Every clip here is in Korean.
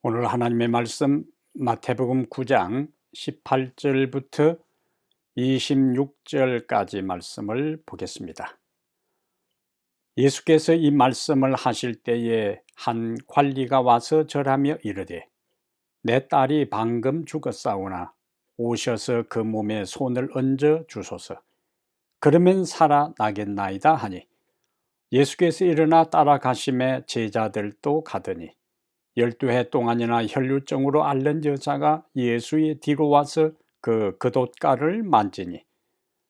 오늘 하나님의 말씀 마태복음 9장 18절부터 26절까지 말씀을 보겠습니다. 예수께서 이 말씀을 하실 때에 한 관리가 와서 절하며 이르되 내 딸이 방금 죽었사오나 오셔서 그 몸에 손을 얹어 주소서. 그러면 살아나겠나이다 하니 예수께서 일어나 따라가심에 제자들도 가더니 12해 동안이나 혈루증으로 앓는 여자가 예수의 뒤로 와서 그 겉옷가를 만지니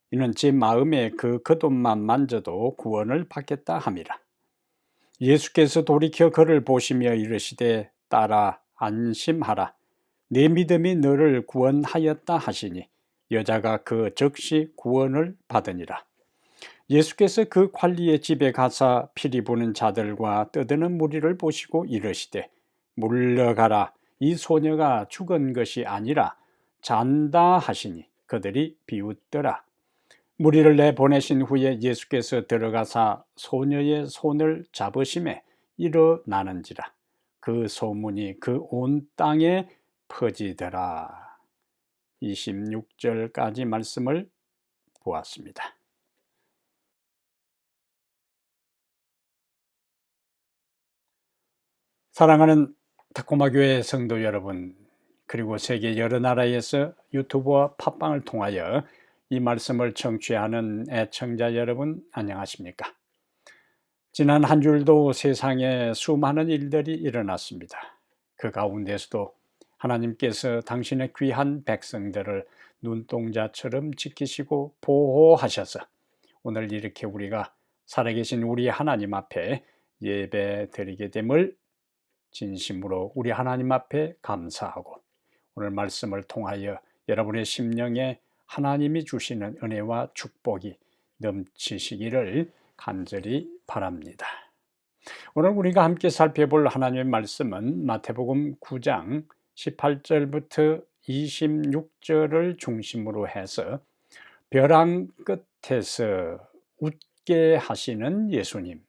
이는 제 마음에 그 겉옷만 만져도 구원을 받겠다 함이라. 예수께서 돌이켜 그를 보시며 이르시되 딸아 안심하라. 내 믿음이 너를 구원하였다 하시니 여자가 그 즉시 구원을 받으니라. 예수께서 그 관리의 집에 가사 피리 부는 자들과 떠드는 무리를 보시고 이르시되 물러가라. 이 소녀가 죽은 것이 아니라 잔다 하시니 그들이 비웃더라. 무리를 내보내신 후에 예수께서 들어가사 소녀의 손을 잡으심에 일어나는지라. 그 소문이 그 온 땅에 퍼지더라. 26절까지 말씀을 보았습니다. 사랑하는 타코마교회 성도 여러분, 그리고 세계 여러 나라에서 유튜브와 팟빵을 통하여 이 말씀을 청취하는 애청자 여러분, 안녕하십니까? 지난 한 주일도 세상에 수많은 일들이 일어났습니다. 그 가운데서도 하나님께서 당신의 귀한 백성들을 눈동자처럼 지키시고 보호하셔서 오늘 이렇게 우리가 살아계신 우리 하나님 앞에 예배 드리게 됨을 진심으로 우리 하나님 앞에 감사하고 오늘 말씀을 통하여 여러분의 심령에 하나님이 주시는 은혜와 축복이 넘치시기를 간절히 바랍니다. 오늘 우리가 함께 살펴볼 하나님의 말씀은 마태복음 9장 18절부터 26절을 중심으로 해서 벼랑 끝에서 웃게 하시는 예수님,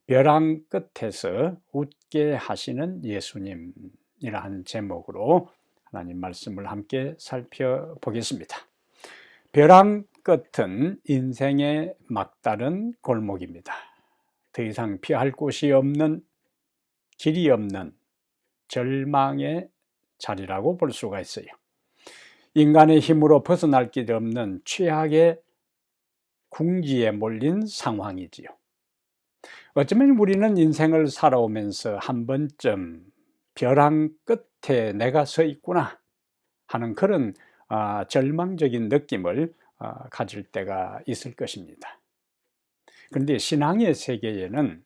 벼랑 끝에서 웃게 하시는 예수님이라는 제목으로 하나님 말씀을 함께 살펴보겠습니다. 벼랑 끝은 인생의 막다른 골목입니다. 더 이상 피할 곳이 없는, 길이 없는 절망의 자리라고 볼 수가 있어요. 인간의 힘으로 벗어날 길 없는 최악의 궁지에 몰린 상황이지요. 어쩌면 우리는 인생을 살아오면서 한 번쯤 벼랑 끝에 내가 서 있구나 하는 그런 절망적인 느낌을 가질 때가 있을 것입니다. 그런데 신앙의 세계에는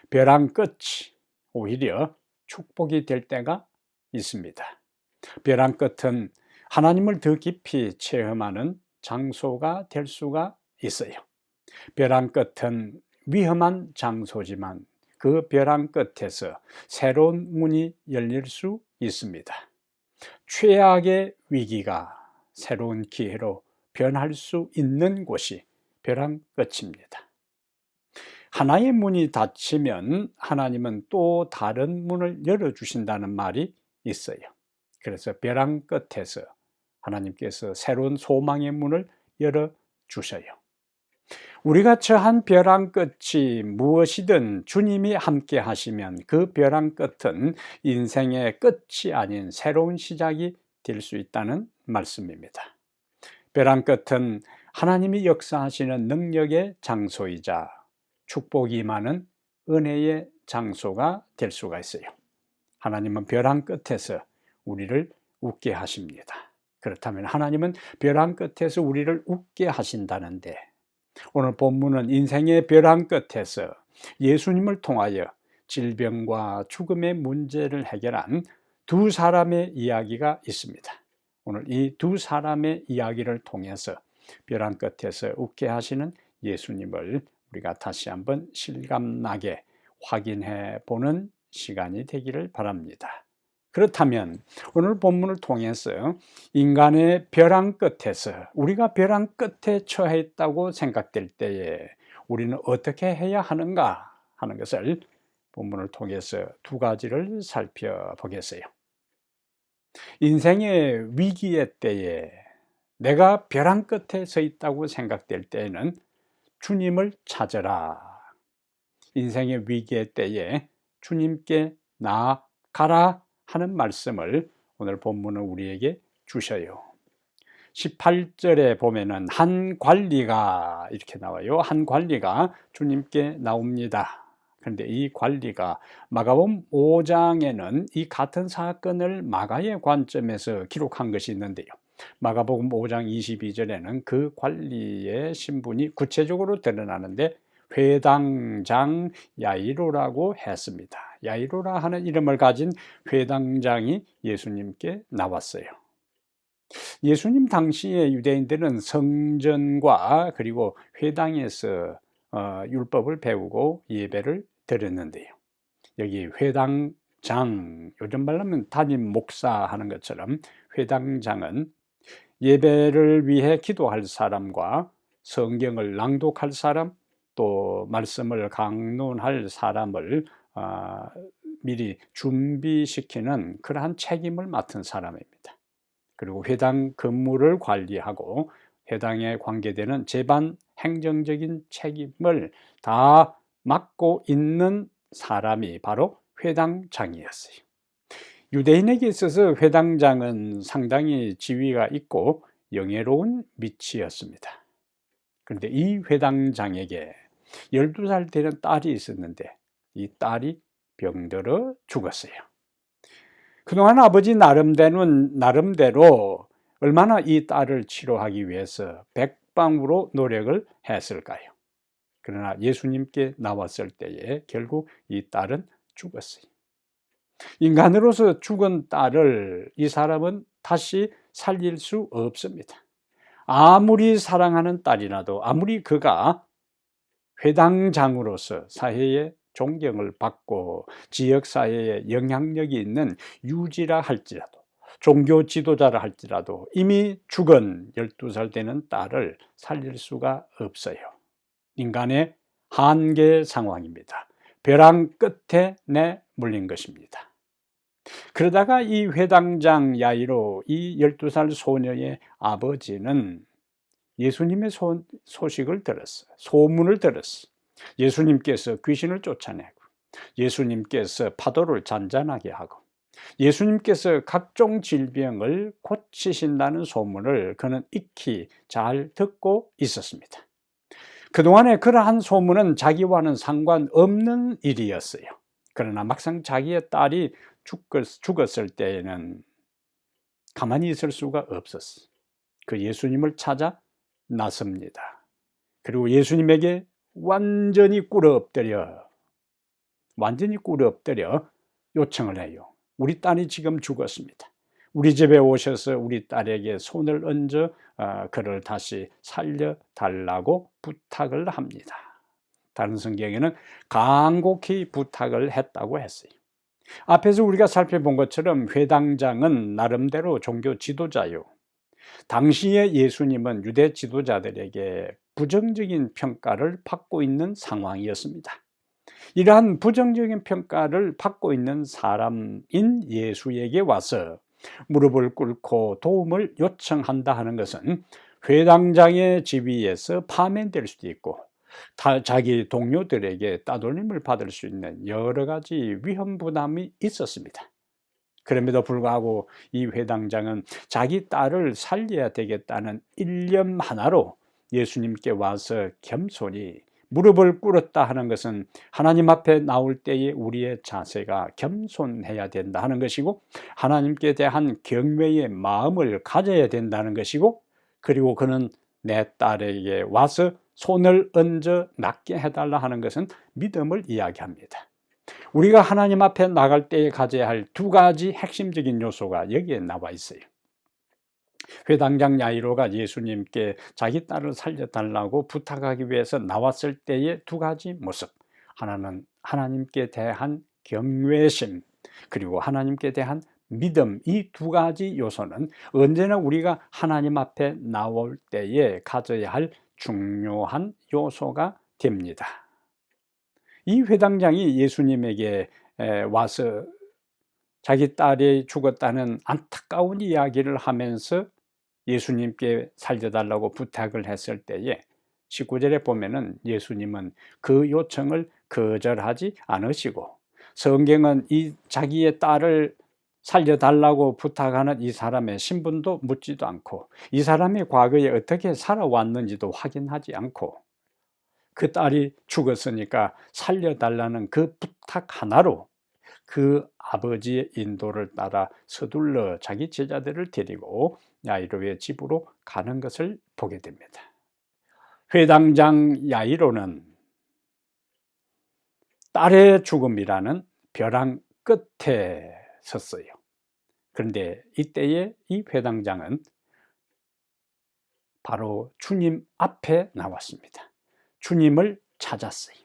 벼랑 끝이 오히려 축복이 될 때가 있습니다. 벼랑 끝은 하나님을 더 깊이 체험하는 장소가 될 수가 있어요. 벼랑 끝은 위험한 장소지만 그 벼랑 끝에서 새로운 문이 열릴 수 있습니다. 최악의 위기가 새로운 기회로 변할 수 있는 곳이 벼랑 끝입니다. 하나의 문이 닫히면 하나님은 또 다른 문을 열어주신다는 말이 있어요. 그래서 벼랑 끝에서 하나님께서 새로운 소망의 문을 열어주셔요. 우리가 처한 벼랑 끝이 무엇이든 주님이 함께 하시면 그 벼랑 끝은 인생의 끝이 아닌 새로운 시작이 될 수 있다는 말씀입니다. 벼랑 끝은 하나님이 역사하시는 능력의 장소이자 축복이 임하는 은혜의 장소가 될 수가 있어요. 하나님은 벼랑 끝에서 우리를 웃게 하십니다. 그렇다면 하나님은 벼랑 끝에서 우리를 웃게 하신다는데 오늘 본문은 인생의 벼랑 끝에서 예수님을 통하여 질병과 죽음의 문제를 해결한 두 사람의 이야기가 있습니다. 오늘 이 두 사람의 이야기를 통해서 벼랑 끝에서 웃게 하시는 예수님을 우리가 다시 한번 실감나게 확인해 보는 시간이 되기를 바랍니다. 그렇다면 오늘 본문을 통해서 인간의 벼랑 끝에서 우리가 벼랑 끝에 처해 있다고 생각될 때에 우리는 어떻게 해야 하는가 하는 것을 본문을 통해서 두 가지를 살펴보겠어요. 인생의 위기의 때에 내가 벼랑 끝에 서 있다고 생각될 때에는 주님을 찾으라. 인생의 위기의 때에 주님께 나아가라 하는 말씀을 오늘 본문은 우리에게 주셔요. 18절에 보면은 한 관리가 이렇게 나와요. 한 관리가 주님께 나옵니다. 그런데 이 관리가 마가복음 5장에는 이 같은 사건을 마가의 관점에서 기록한 것이 있는데요. 마가복음 5장 22절에는 그 관리의 신분이 구체적으로 드러나는데 회당장 야이로라고 했습니다. 야이로라 하는 이름을 가진 회당장이 예수님께 나왔어요. 예수님 당시에 유대인들은 성전과 그리고 회당에서 율법을 배우고 예배를 드렸는데요. 여기 회당장, 요즘 말로 하면 담임 목사 하는 것처럼 회당장은 예배를 위해 기도할 사람과 성경을 낭독할 사람, 또 말씀을 강론할 사람을 미리 준비시키는 그러한 책임을 맡은 사람입니다. 그리고 회당 건물을 관리하고 회당에 관계되는 재반 행정적인 책임을 다 맡고 있는 사람이 바로 회당장이었어요. 유대인에게 있어서 회당장은 상당히 지위가 있고 영예로운 위치였습니다. 그런데 이 회당장에게 12살 되는 딸이 있었는데 이 딸이 병들어 죽었어요. 그동안 아버지 나름대로 얼마나 이 딸을 치료하기 위해서 백방으로 노력을 했을까요? 그러나 예수님께 나왔을 때에 결국 이 딸은 죽었어요. 인간으로서 죽은 딸을 이 사람은 다시 살릴 수 없습니다. 아무리 사랑하는 딸이라도, 아무리 그가 회당장으로서 사회의 존경을 받고 지역사회에 영향력이 있는 유지라 할지라도, 종교 지도자라 할지라도 이미 죽은 12살 되는 딸을 살릴 수가 없어요. 인간의 한계 상황입니다. 벼랑 끝에 내몰린 것입니다. 그러다가 이 회당장 야이로, 이 12살 소녀의 아버지는 예수님의 소식을 들었어요. 소문을 들었어요. 예수님께서 귀신을 쫓아내고, 예수님께서 파도를 잔잔하게 하고, 예수님께서 각종 질병을 고치신다는 소문을 그는 익히 잘 듣고 있었습니다. 그동안에 그러한 소문은 자기와는 상관없는 일이었어요. 그러나 막상 자기의 딸이 죽었을 때에는 가만히 있을 수가 없었어요. 그 예수님을 찾아 나섭니다. 그리고 예수님에게 완전히 꿇어 엎드려 요청을 해요. 우리 딸이 지금 죽었습니다. 우리 집에 오셔서 우리 딸에게 손을 얹어 그를 다시 살려달라고 부탁을 합니다. 다른 성경에는 간곡히 부탁을 했다고 했어요. 앞에서 우리가 살펴본 것처럼 회당장은 나름대로 종교 지도자요. 당시의 예수님은 유대 지도자들에게 부정적인 평가를 받고 있는 상황이었습니다. 이러한 부정적인 평가를 받고 있는 사람인 예수에게 와서 무릎을 꿇고 도움을 요청한다 하는 것은 회당장의 지위에서 파면될 수도 있고 자기 동료들에게 따돌림을 받을 수 있는 여러 가지 위험 부담이 있었습니다. 그럼에도 불구하고 이 회당장은 자기 딸을 살려야 되겠다는 일념 하나로 예수님께 와서 겸손히 무릎을 꿇었다 하는 것은 하나님 앞에 나올 때에 우리의 자세가 겸손해야 된다 하는 것이고, 하나님께 대한 경외의 마음을 가져야 된다는 것이고, 그리고 그는 내 딸에게 와서 손을 얹어 낫게 해달라 하는 것은 믿음을 이야기합니다. 우리가 하나님 앞에 나갈 때에 가져야 할 두 가지 핵심적인 요소가 여기에 나와 있어요. 회당장 야이로가 예수님께 자기 딸을 살려달라고 부탁하기 위해서 나왔을 때의 두 가지 모습. 하나는 하나님께 대한 경외심, 그리고 하나님께 대한 믿음. 이 두 가지 요소는 언제나 우리가 하나님 앞에 나올 때에 가져야 할 중요한 요소가 됩니다. 이 회당장이 예수님에게 와서 자기 딸이 죽었다는 안타까운 이야기를 하면서 예수님께 살려달라고 부탁을 했을 때에 19절에 보면은 예수님은 그 요청을 거절하지 않으시고, 성경은 이 자기의 딸을 살려달라고 부탁하는 이 사람의 신분도 묻지도 않고, 이 사람이 과거에 어떻게 살아왔는지도 확인하지 않고, 그 딸이 죽었으니까 살려달라는 그 부탁 하나로 그 아버지의 인도를 따라 서둘러 자기 제자들을 데리고 야이로의 집으로 가는 것을 보게 됩니다. 회당장 야이로는 딸의 죽음이라는 벼랑 끝에 섰어요. 그런데 이때에 이 회당장은 바로 주님 앞에 나왔습니다. 주님을 찾았어요.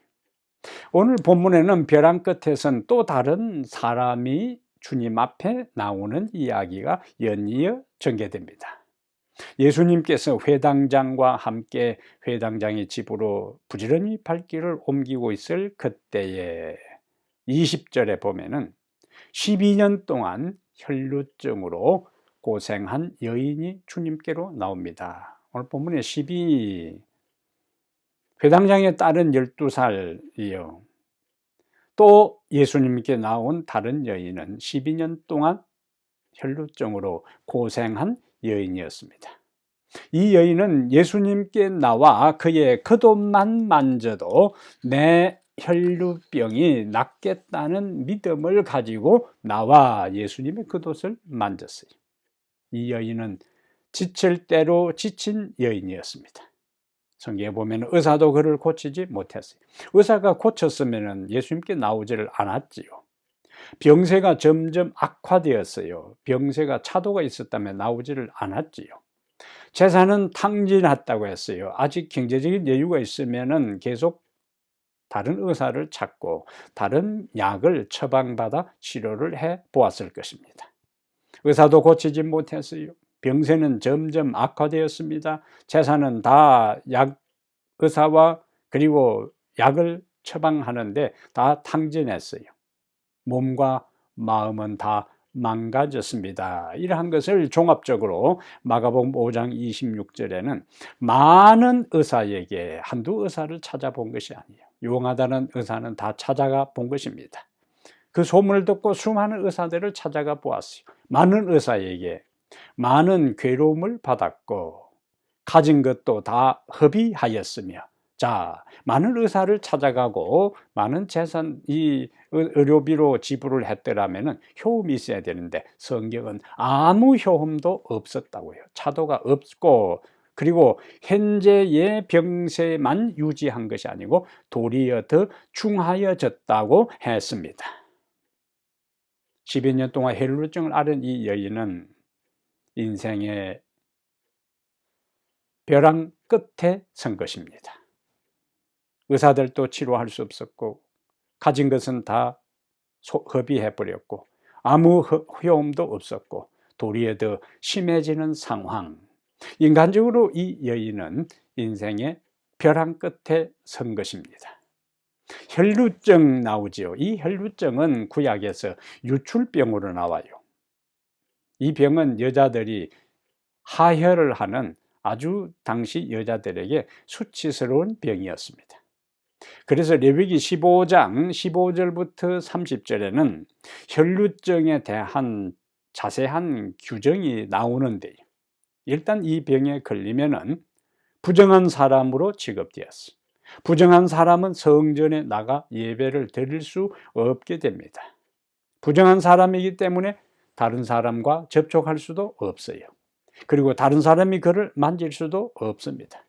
오늘 본문에는 벼랑 끝에 선 또 다른 사람이 주님 앞에 나오는 이야기가 연이어 전개됩니다. 예수님께서 회당장과 함께 회당장의 집으로 부지런히 발길을 옮기고 있을 그때에 20절에 보면은 12년 동안 혈루증으로 고생한 여인이 주님께로 나옵니다. 오늘 본문에 12, 회당장의 딸은 12살이요. 또 예수님께 나온 다른 여인은 12년 동안 혈루증으로 고생한 여인이었습니다. 이 여인은 예수님께 나와 그의 겉옷만 만져도 내 혈루병이 낫겠다는 믿음을 가지고 나와 예수님의 겉옷을 만졌어요. 이 여인은 지칠 대로 지친 여인이었습니다. 성경에 보면 의사도 그를 고치지 못했어요. 의사가 고쳤으면 예수님께 나오지를 않았지요. 병세가 점점 악화되었어요. 병세가 차도가 있었다면 나오지를 않았지요. 재산은 탕진했다고 했어요. 아직 경제적인 여유가 있으면 계속 다른 의사를 찾고 다른 약을 처방받아 치료를 해 보았을 것입니다. 의사도 고치지 못했어요. 병세는 점점 악화되었습니다. 재산은 다 의사와 그리고 약을 처방하는데 다 탕진했어요. 몸과 마음은 다 망가졌습니다. 이러한 것을 종합적으로 마가복음 5장 26절에는 많은 의사에게 한두 의사를 찾아본 것이 아니에요. 유용하다는 의사는 다 찾아가 본 것입니다. 그 소문을 듣고 수많은 의사들을 찾아가 보았어요. 많은 의사에게 많은 괴로움을 받았고 가진 것도 다 허비하였으며, 자, 많은 의사를 찾아가고 많은 재산, 이 의료비로 지불을 했더라면 효험이 있어야 되는데 성경은 아무 효험도 없었다고요. 차도가 없고, 그리고 현재의 병세만 유지한 것이 아니고 도리어 더 중하여졌다고 했습니다. 12년 동안 혈루증을 앓은 이 여인은 인생의 벼랑 끝에 선 것입니다. 의사들도 치료할 수 없었고 가진 것은 다 허비해버렸고 아무 효험도 없었고 도리어 더 심해지는 상황. 인간적으로 이 여인은 인생의 벼랑 끝에 선 것입니다. 혈루증 나오지요. 이 혈루증은 구약에서 유출병으로 나와요. 이 병은 여자들이 하혈을 하는 아주 당시 여자들에게 수치스러운 병이었습니다. 그래서 레위기 15장 15절부터 30절에는 혈루증에 대한 자세한 규정이 나오는데요. 일단 이 병에 걸리면은 부정한 사람으로 취급되었어요. 부정한 사람은 성전에 나가 예배를 드릴 수 없게 됩니다. 부정한 사람이기 때문에 다른 사람과 접촉할 수도 없어요. 그리고 다른 사람이 그를 만질 수도 없습니다.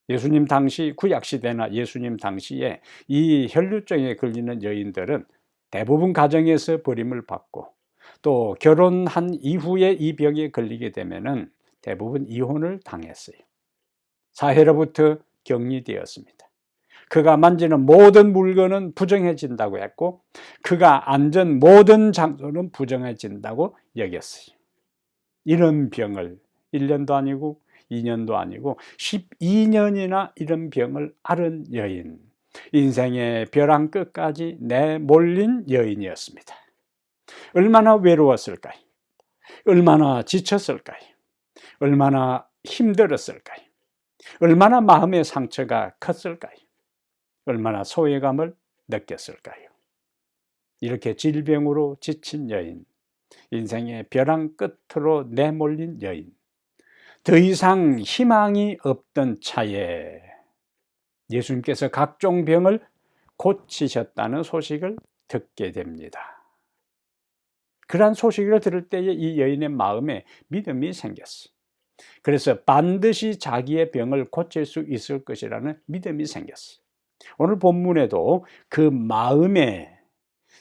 예수님 당시, 구약시대나 예수님 당시에 이 혈루증에 걸리는 여인들은 대부분 가정에서 버림을 받고 또 결혼한 이후에 이 병에 걸리게 되면은 대부분 이혼을 당했어요. 사회로부터 격리되었습니다. 그가 만지는 모든 물건은 부정해진다고 했고 그가 앉은 모든 장소는 부정해진다고 여겼어요. 이런 병을 1년도 아니고 2년도 아니고 12년이나 이런 병을 앓은 여인, 인생의 벼랑 끝까지 내몰린 여인이었습니다. 얼마나 외로웠을까요? 얼마나 지쳤을까요? 얼마나 힘들었을까요? 얼마나 마음의 상처가 컸을까요? 얼마나 소외감을 느꼈을까요? 이렇게 질병으로 지친 여인, 인생의 벼랑 끝으로 내몰린 여인, 더 이상 희망이 없던 차에 예수님께서 각종 병을 고치셨다는 소식을 듣게 됩니다. 그러한 소식을 들을 때에 이 여인의 마음에 믿음이 생겼어요. 그래서 반드시 자기의 병을 고칠 수 있을 것이라는 믿음이 생겼어요. 오늘 본문에도 그 마음에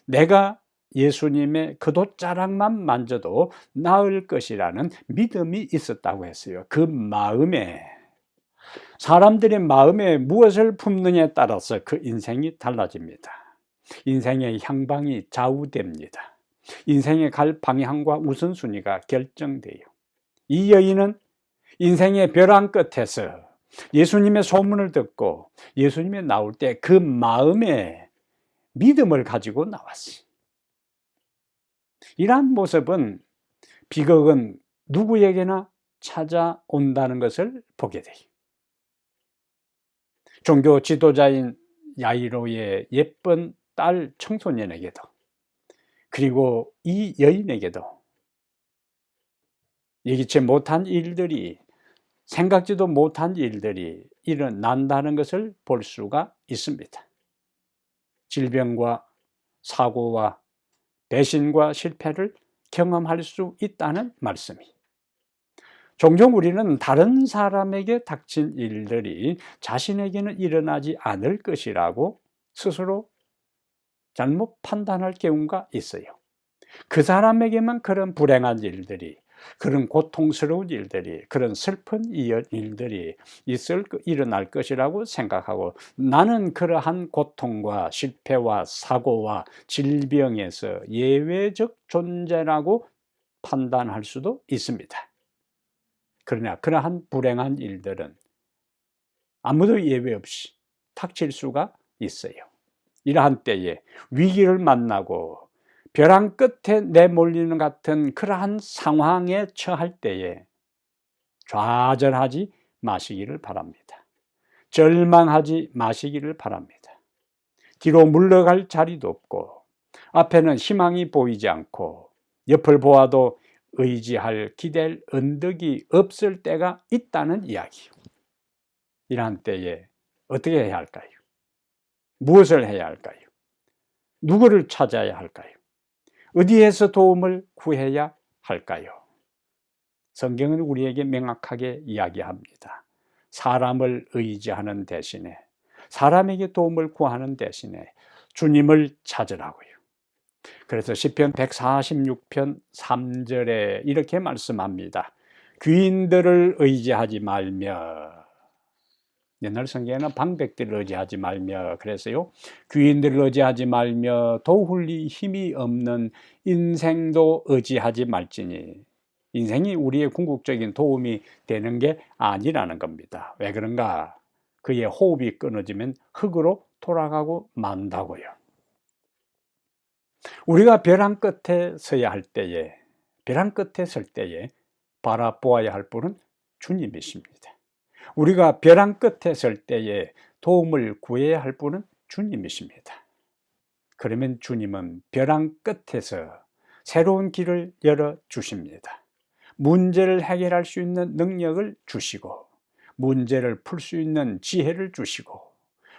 내가 예수님의 겉옷자락만 만져도 나을 것이라는 믿음이 있었다고 했어요. 그 마음에, 사람들의 마음에 무엇을 품느냐에 따라서 그 인생이 달라집니다. 인생의 향방이 좌우됩니다. 인생의 갈 방향과 우선순위가 결정돼요. 이 여인은 인생의 벼랑 끝에서 예수님의 소문을 듣고 예수님이 나올 때 그 마음에 믿음을 가지고 나왔어요. 이러한 모습은 비극은 누구에게나 찾아온다는 것을 보게 돼요. 종교 지도자인 야이로의 예쁜 딸 청소년에게도, 그리고 이 여인에게도 예기치 못한 일들이, 생각지도 못한 일들이 일어난다는 것을 볼 수가 있습니다. 질병과 사고와 배신과 실패를 경험할 수 있다는 말씀이, 종종 우리는 다른 사람에게 닥친 일들이 자신에게는 일어나지 않을 것이라고 스스로 잘못 판단할 경우가 있어요. 그 사람에게만 그런 불행한 일들이, 그런 고통스러운 일들이, 그런 슬픈 일들이 일어날 것이라고 생각하고, 나는 그러한 고통과 실패와 사고와 질병에서 예외적 존재라고 판단할 수도 있습니다. 그러나 그러한 불행한 일들은 아무도 예외 없이 닥칠 수가 있어요. 이러한 때에 위기를 만나고 벼랑 끝에 내몰리는 같은 그러한 상황에 처할 때에 좌절하지 마시기를 바랍니다. 절망하지 마시기를 바랍니다. 뒤로 물러갈 자리도 없고 앞에는 희망이 보이지 않고 옆을 보아도 의지할 기댈 언덕이 없을 때가 있다는 이야기요. 이러한 때에 어떻게 해야 할까요? 무엇을 해야 할까요? 누구를 찾아야 할까요? 어디에서 도움을 구해야 할까요? 성경은 우리에게 명확하게 이야기합니다. 사람을 의지하는 대신에, 사람에게 도움을 구하는 대신에 주님을 찾으라고요. 그래서 시편 146편 3절에 이렇게 말씀합니다. 귀인들을 의지하지 말며, 옛날 성경에는 방백들을 의지하지 말며 그랬어요. 귀인들을 의지하지 말며 도울리 힘이 없는 인생도 의지하지 말지니. 인생이 우리의 궁극적인 도움이 되는 게 아니라는 겁니다. 왜 그런가? 그의 호흡이 끊어지면 흙으로 돌아가고 만다고요. 우리가 벼랑 끝에 서야 할 때에, 벼랑 끝에 설 때에 바라보아야 할 분은 주님이십니다. 우리가 벼랑 끝에 설 때에 도움을 구해야 할 분은 주님이십니다. 그러면 주님은 벼랑 끝에서 새로운 길을 열어 주십니다. 문제를 해결할 수 있는 능력을 주시고, 문제를 풀 수 있는 지혜를 주시고,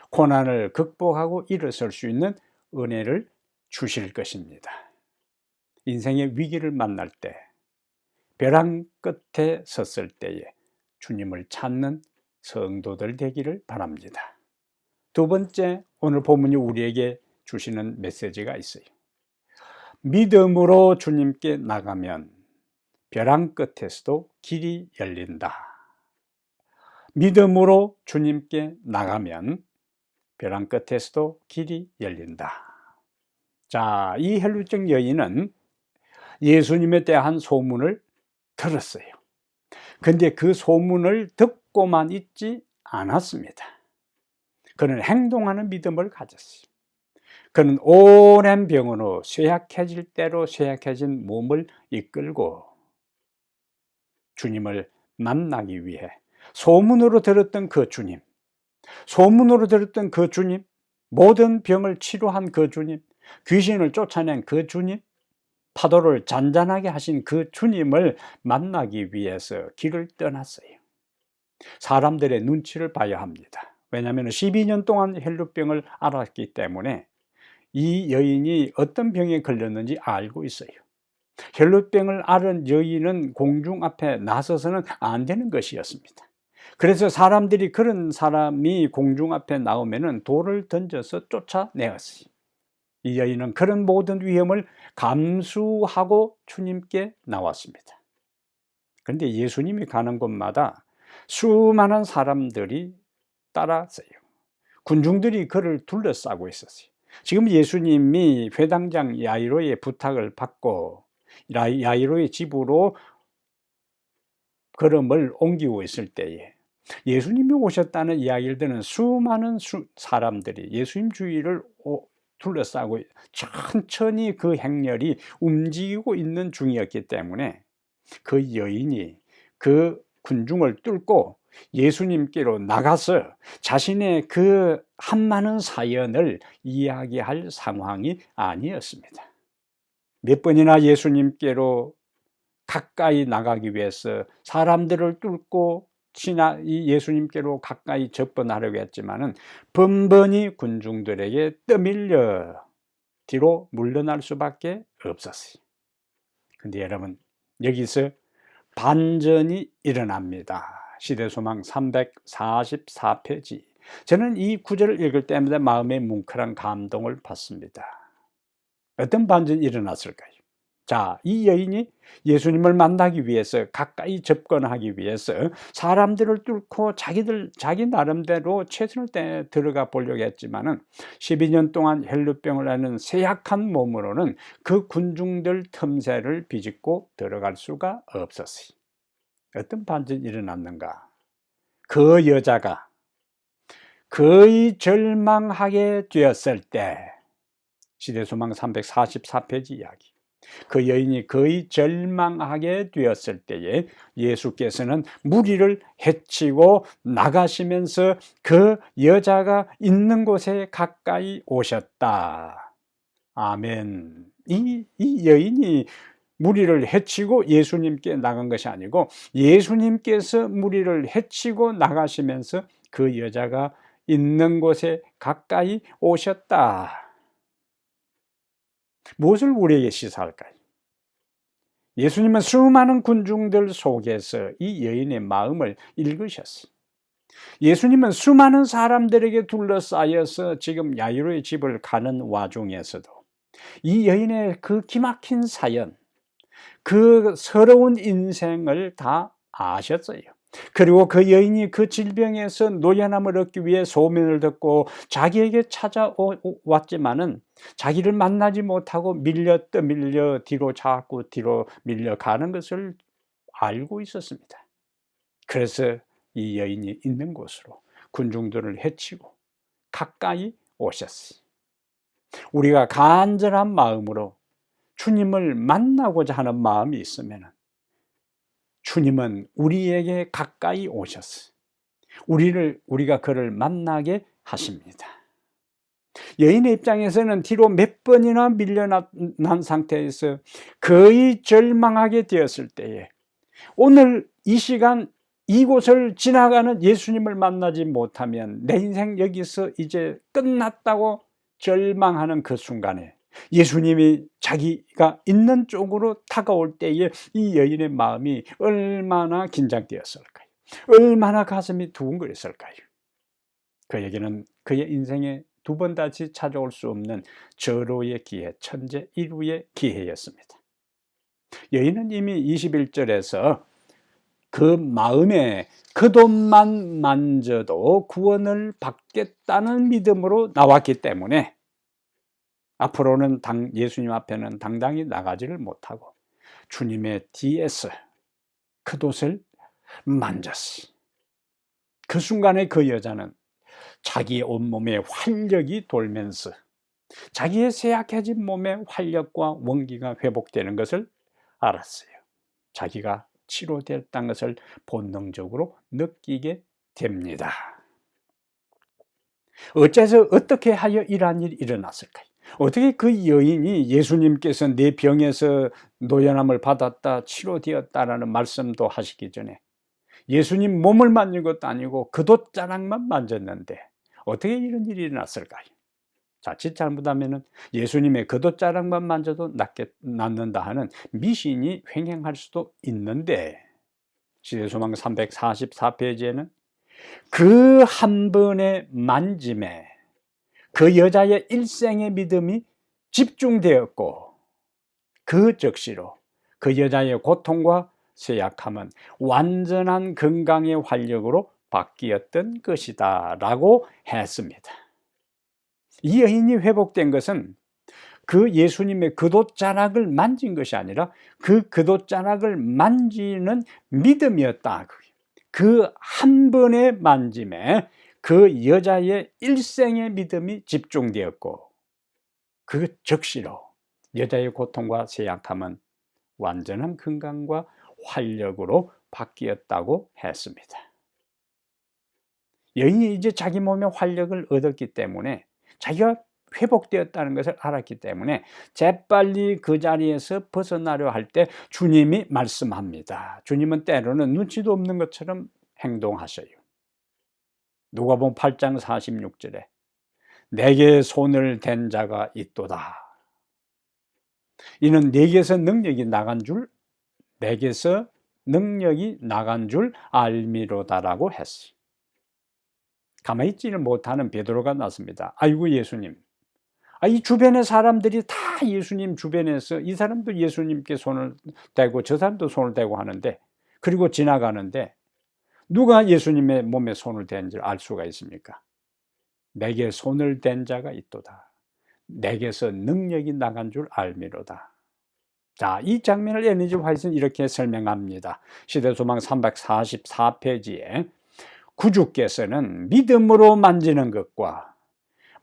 고난을 극복하고 일어설 수 있는 은혜를 주실 것입니다. 인생의 위기를 만날 때, 벼랑 끝에 섰을 때에 주님을 찾는 성도들 되기를 바랍니다. 두 번째, 오늘 본문이 우리에게 주시는 메시지가 있어요. 믿음으로 주님께 나가면 벼랑 끝에서도 길이 열린다. 믿음으로 주님께 나가면 벼랑 끝에서도 길이 열린다. 자, 이 헬루증 여인은 예수님에 대한 소문을 들었어요. 근데 그 소문을 듣고만 있지 않았습니다. 그는 행동하는 믿음을 가졌어요. 그는 오랜 병으로 쇠약해질 대로 쇠약해진 몸을 이끌고 주님을 만나기 위해 소문으로 들었던 그 주님, 소문으로 들었던 그 주님, 모든 병을 치료한 그 주님, 귀신을 쫓아낸 그 주님, 파도를 잔잔하게 하신 그 주님을 만나기 위해서 길을 떠났어요. 사람들의 눈치를 봐야 합니다. 왜냐하면 12년 동안 혈루병을 앓았기 때문에 이 여인이 어떤 병에 걸렸는지 알고 있어요. 혈루병을 앓은 여인은 공중 앞에 나서서는 안 되는 것이었습니다. 그래서 사람들이 그런 사람이 공중 앞에 나오면은 돌을 던져서 쫓아내었어요. 이 여인은 그런 모든 위험을 감수하고 주님께 나왔습니다. 그런데 예수님이 가는 곳마다 수많은 사람들이 따랐어요. 군중들이 그를 둘러싸고 있었어요. 지금 예수님이 회당장 야이로의 부탁을 받고 야이로의 집으로 걸음을 옮기고 있을 때에 예수님이 오셨다는 이야기를 듣는 수많은 사람들이 예수님 주위를 둘러싸고 천천히 그 행렬이 움직이고 있는 중이었기 때문에 그 여인이 그 군중을 뚫고 예수님께로 나가서 자신의 그 한많은 사연을 이야기할 상황이 아니었습니다. 몇 번이나 예수님께로 가까이 나가기 위해서 사람들을 뚫고 이 예수님께로 가까이 접근하려고 했지만은 번번이 군중들에게 떠밀려 뒤로 물러날 수밖에 없었어요. 근데 여러분, 여기서 반전이 일어납니다. 시대소망 344페이지. 저는 이 구절을 읽을 때마다 마음에 뭉클한 감동을 받습니다. 어떤 반전이 일어났을까요? 자, 이 여인이 예수님을 만나기 위해서 가까이 접근하기 위해서 사람들을 뚫고 자기 나름대로 최선을 다해 들어가 보려고 했지만은 12년 동안 혈루병을 앓는 쇠약한 몸으로는 그 군중들 틈새를 비집고 들어갈 수가 없었어요. 어떤 반전이 일어났는가? 그 여자가 거의 절망하게 되었을 때, 시대소망 344페이지 이야기. 그 여인이 거의 절망하게 되었을 때에 예수께서는 무리를 헤치고 나가시면서 그 여자가 있는 곳에 가까이 오셨다. 아멘. 이 여인이 무리를 헤치고 예수님께 나간 것이 아니고 예수님께서 무리를 헤치고 나가시면서 그 여자가 있는 곳에 가까이 오셨다. 무엇을 우리에게 시사할까요? 예수님은 수많은 군중들 속에서 이 여인의 마음을 읽으셨어요. 예수님은 수많은 사람들에게 둘러싸여서 지금 야이로의 집을 가는 와중에서도 이 여인의 그 기막힌 사연, 그 서러운 인생을 다 아셨어요. 그리고 그 여인이 그 질병에서 노연함을 얻기 위해 소문을 듣고 자기에게 찾아왔지만은 자기를 만나지 못하고 밀려 자꾸 뒤로 밀려가는 것을 알고 있었습니다. 그래서 이 여인이 있는 곳으로 군중들을 헤치고 가까이 오셨어요. 우리가 간절한 마음으로 주님을 만나고자 하는 마음이 있으면 주님은 우리에게 가까이 오셨어요. 우리가 그를 만나게 하십니다. 여인의 입장에서는 뒤로 몇 번이나 밀려난 상태에서 거의 절망하게 되었을 때에 오늘 이 시간 이곳을 지나가는 예수님을 만나지 못하면 내 인생 여기서 이제 끝났다고 절망하는 그 순간에 예수님이 자기가 있는 쪽으로 다가올 때에 이 여인의 마음이 얼마나 긴장되었을까요? 얼마나 가슴이 두근거렸을까요? 그에게는 그의 인생에 두 번 다시 찾아올 수 없는 절호의 기회, 천재 일후의 기회였습니다. 여인은 이미 21절에서 그 마음에 그 돈만 만져도 구원을 받겠다는 믿음으로 나왔기 때문에 앞으로는 예수님 앞에는 당당히 나가지를 못하고 주님의 뒤에서 그 돛을 만졌어요. 그 순간에 그 여자는 자기의 온몸에 활력이 돌면서 자기의 쇠약해진 몸의 활력과 원기가 회복되는 것을 알았어요. 자기가 치료됐다는 것을 본능적으로 느끼게 됩니다. 어째서 어떻게 하여 이러한 일이 일어났을까요? 어떻게 그 여인이 예수님께서 내 병에서 노연함을 받았다, 치료되었다라는 말씀도 하시기 전에 예수님 몸을 만진 것도 아니고 겉옷자락만 만졌는데 어떻게 이런 일이 일어났을까요? 자칫 잘못하면 예수님의 겉옷자락만 만져도 낫는다 하는 미신이 횡행할 수도 있는데, 시대소망 344페이지에는 그 한 번의 만짐에 그 여자의 일생의 믿음이 집중되었고 그 즉시로 그 여자의 고통과 쇠약함은 완전한 건강의 활력으로 바뀌었던 것이다 라고 했습니다. 이 여인이 회복된 것은 그 예수님의 겉옷자락을 만진 것이 아니라 그 겉옷자락을 만지는 믿음이었다. 그 한 번의 만짐에 그 여자의 일생의 믿음이 집중되었고 그 즉시로 여자의 고통과 쇠약함은 완전한 건강과 활력으로 바뀌었다고 했습니다. 여인이 이제 자기 몸에 활력을 얻었기 때문에, 자기가 회복되었다는 것을 알았기 때문에 재빨리 그 자리에서 벗어나려 할 때 주님이 말씀합니다. 주님은 때로는 눈치도 없는 것처럼 행동하셔요. 누가복음 8장 46절에 내게 손을 댄 자가 있도다. 이는 내게서 능력이 나간 줄 알미로다라고 했어요. 가만히 있지를 못하는 베드로가 나섭니다. 아이고 예수님, 이 주변의 사람들이 다 예수님 주변에서 이 사람도 예수님께 손을 대고 저 사람도 손을 대고 하는데, 그리고 지나가는데 누가 예수님의 몸에 손을 댄 줄 알 수가 있습니까? 내게 손을 댄 자가 있도다. 내게서 능력이 나간 줄 알미로다. 자, 이 장면을 엘리지 화이트는 이렇게 설명합니다. 시대소망 344페이지에 구주께서는 믿음으로 만지는 것과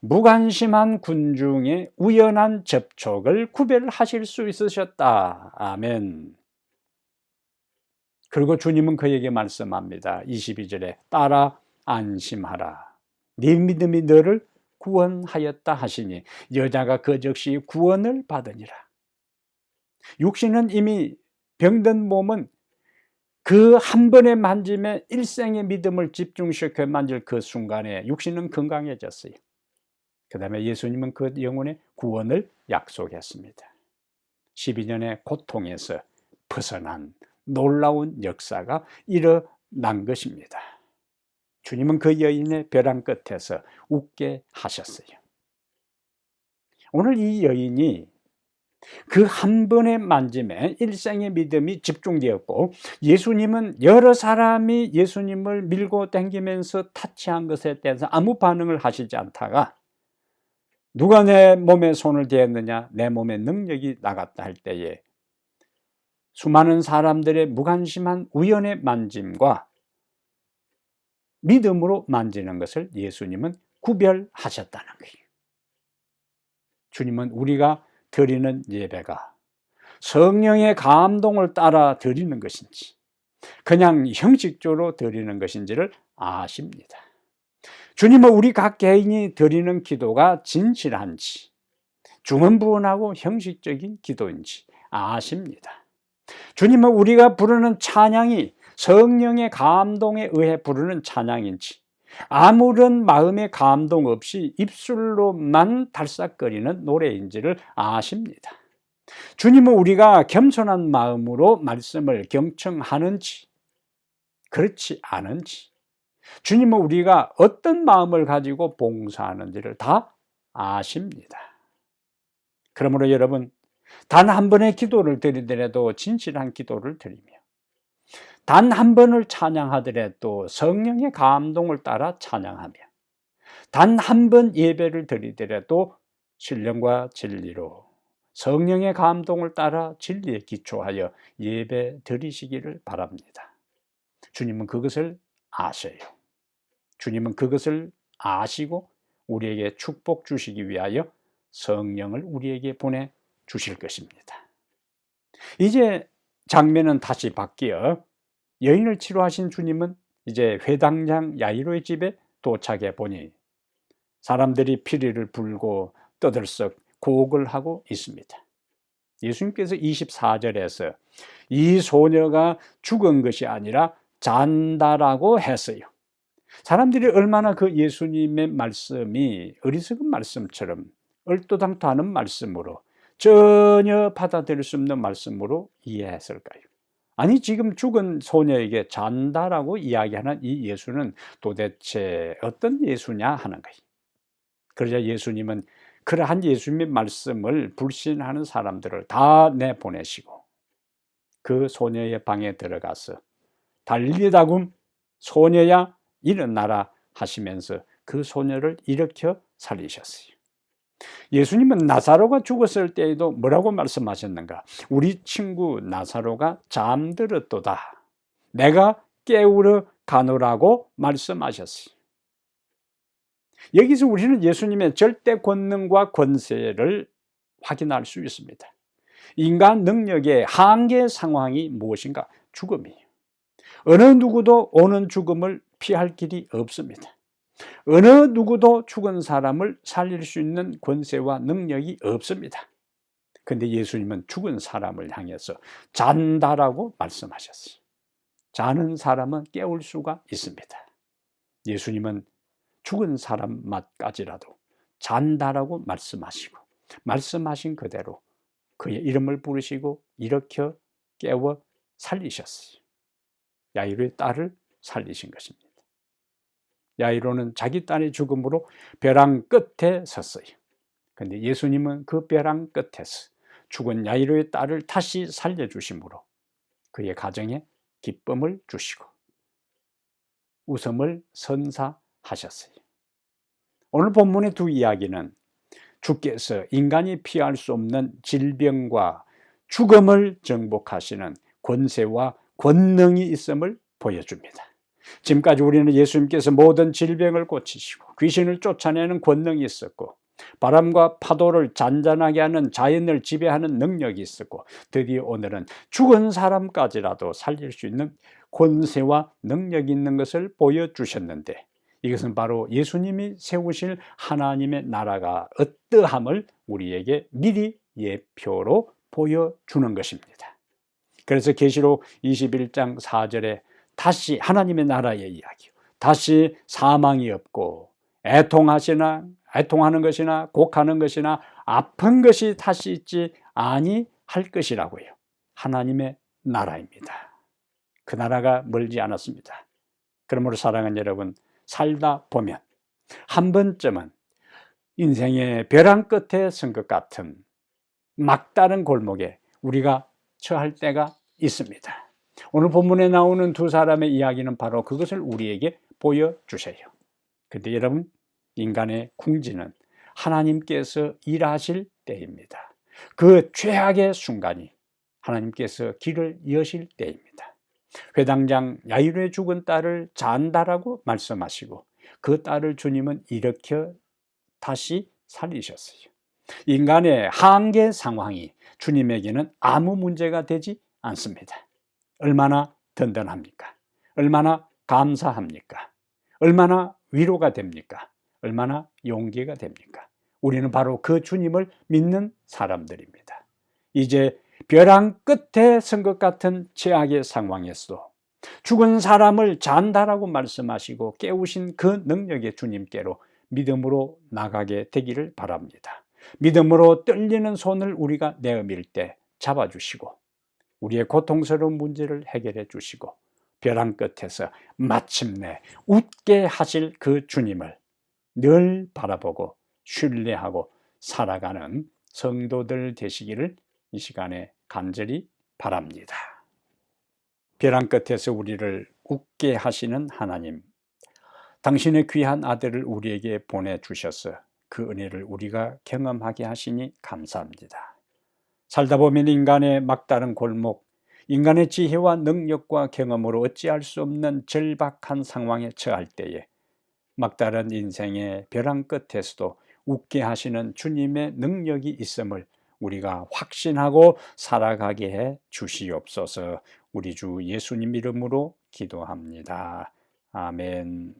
무관심한 군중의 우연한 접촉을 구별하실 수 있으셨다. 아멘. 그리고 주님은 그에게 말씀합니다. 22절에 따라 안심하라. 네 믿음이 너를 구원하였다 하시니 여자가 그 즉시 구원을 받으니라. 육신은 이미 병든 몸은 그 한 번의 만짐에 일생의 믿음을 집중시켜 만질 그 순간에 육신은 건강해졌어요. 그 다음에 예수님은 그 영혼의 구원을 약속했습니다. 12년의 고통에서 벗어난 놀라운 역사가 일어난 것입니다. 주님은 그 여인의 벼랑 끝에서 웃게 하셨어요. 오늘 이 여인이 그 한 번의 만짐에 일생의 믿음이 집중되었고, 예수님은 여러 사람이 예수님을 밀고 당기면서 타치한 것에 대해서 아무 반응을 하시지 않다가 누가 내 몸에 손을 대었느냐, 내 몸에 능력이 나갔다 할 때에 수많은 사람들의 무관심한 우연의 만짐과 믿음으로 만지는 것을 예수님은 구별하셨다는 거예요. 주님은 우리가 드리는 예배가 성령의 감동을 따라 드리는 것인지 그냥 형식적으로 드리는 것인지를 아십니다. 주님은 우리 각 개인이 드리는 기도가 진실한지 중언부언하고 형식적인 기도인지 아십니다. 주님은 우리가 부르는 찬양이 성령의 감동에 의해 부르는 찬양인지 아무런 마음의 감동 없이 입술로만 달싹거리는 노래인지를 아십니다. 주님은 우리가 겸손한 마음으로 말씀을 경청하는지 그렇지 않은지, 주님은 우리가 어떤 마음을 가지고 봉사하는지를 다 아십니다. 그러므로 여러분, 단 한 번의 기도를 드리더라도 진실한 기도를 드리며 단 한 번을 찬양하더라도 성령의 감동을 따라 찬양하며 단 한 번 예배를 드리더라도 신령과 진리로 성령의 감동을 따라 진리에 기초하여 예배 드리시기를 바랍니다. 주님은 그것을 아셔요. 주님은 그것을 아시고 우리에게 축복 주시기 위하여 성령을 우리에게 보내 주실 것입니다. 이제 장면은 다시 바뀌어 여인을 치료하신 주님은 이제 회당장 야이로의 집에 도착해 보니 사람들이 피리를 불고 떠들썩 곡을 하고 있습니다. 예수님께서 24절에서 이 소녀가 죽은 것이 아니라 잔다라고 했어요. 사람들이 얼마나 그 예수님의 말씀이 어리석은 말씀처럼 얼토당토하는 말씀으로 전혀 받아들일 수 없는 말씀으로 이해했을까요? 아니, 지금 죽은 소녀에게 잔다라고 이야기하는 이 예수는 도대체 어떤 예수냐 하는 거예요. 그러자 예수님은 그러한 예수님의 말씀을 불신하는 사람들을 다 내보내시고 그 소녀의 방에 들어가서 달리다굼 소녀야 일어나라 하시면서 그 소녀를 일으켜 살리셨어요. 예수님은 나사로가 죽었을 때에도 뭐라고 말씀하셨는가? 우리 친구 나사로가 잠들었도다. 내가 깨우러 가노라고 말씀하셨어요. 여기서 우리는 예수님의 절대 권능과 권세를 확인할 수 있습니다. 인간 능력의 한계 상황이 무엇인가? 죽음이에요. 어느 누구도 오는 죽음을 피할 길이 없습니다. 어느 누구도 죽은 사람을 살릴 수 있는 권세와 능력이 없습니다. 그런데 예수님은 죽은 사람을 향해서 잔다라고 말씀하셨어요. 자는 사람은 깨울 수가 있습니다. 예수님은 죽은 사람까지라도 잔다라고 말씀하시고 말씀하신 그대로 그의 이름을 부르시고 일으켜 깨워 살리셨어요. 야이로의 딸을 살리신 것입니다. 야이로는 자기 딸의 죽음으로 벼랑 끝에 섰어요. 그런데 예수님은 그 벼랑 끝에서 죽은 야이로의 딸을 다시 살려주심으로 그의 가정에 기쁨을 주시고 웃음을 선사하셨어요. 오늘 본문의 두 이야기는 주께서 인간이 피할 수 없는 질병과 죽음을 정복하시는 권세와 권능이 있음을 보여줍니다. 지금까지 우리는 예수님께서 모든 질병을 고치시고 귀신을 쫓아내는 권능이 있었고 바람과 파도를 잔잔하게 하는 자연을 지배하는 능력이 있었고 드디어 오늘은 죽은 사람까지라도 살릴 수 있는 권세와 능력이 있는 것을 보여주셨는데 이것은 바로 예수님이 세우실 하나님의 나라가 어떠함을 우리에게 미리 예표로 보여주는 것입니다. 그래서 계시록 21장 4절에 다시 하나님의 나라의 이야기, 다시 사망이 없고 애통하는 것이나 곡하는 것이나 아픈 것이 다시 있지 아니할 것이라고요. 하나님의 나라입니다. 그 나라가 멀지 않았습니다. 그러므로 사랑하는 여러분, 살다 보면 한 번쯤은 인생의 벼랑 끝에 선 것 같은 막다른 골목에 우리가 처할 때가 있습니다. 오늘 본문에 나오는 두 사람의 이야기는 바로 그것을 우리에게 보여주세요. 그런데 여러분, 인간의 궁지는 하나님께서 일하실 때입니다. 그 최악의 순간이 하나님께서 길을 여실 때입니다. 회당장 야이로의 죽은 딸을 잔다라고 말씀하시고 그 딸을 주님은 일으켜 다시 살리셨어요. 인간의 한계 상황이 주님에게는 아무 문제가 되지 않습니다. 얼마나 든든합니까? 얼마나 감사합니까? 얼마나 위로가 됩니까? 얼마나 용기가 됩니까? 우리는 바로 그 주님을 믿는 사람들입니다. 이제 벼랑 끝에 선 것 같은 최악의 상황에서도 죽은 사람을 잔다라고 말씀하시고 깨우신 그 능력의 주님께로 믿음으로 나가게 되기를 바랍니다. 믿음으로 떨리는 손을 우리가 내어밀 때 잡아주시고 우리의 고통스러운 문제를 해결해 주시고 벼랑 끝에서 마침내 웃게 하실 그 주님을 늘 바라보고 신뢰하고 살아가는 성도들 되시기를 이 시간에 간절히 바랍니다. 벼랑 끝에서 우리를 웃게 하시는 하나님, 당신의 귀한 아들을 우리에게 보내주셔서 그 은혜를 우리가 경험하게 하시니 감사합니다. 살다 보면 인간의 막다른 골목, 인간의 지혜와 능력과 경험으로 어찌할 수 없는 절박한 상황에 처할 때에 막다른 인생의 벼랑 끝에서도 웃게 하시는 주님의 능력이 있음을 우리가 확신하고 살아가게 해 주시옵소서. 우리 주 예수님 이름으로 기도합니다. 아멘.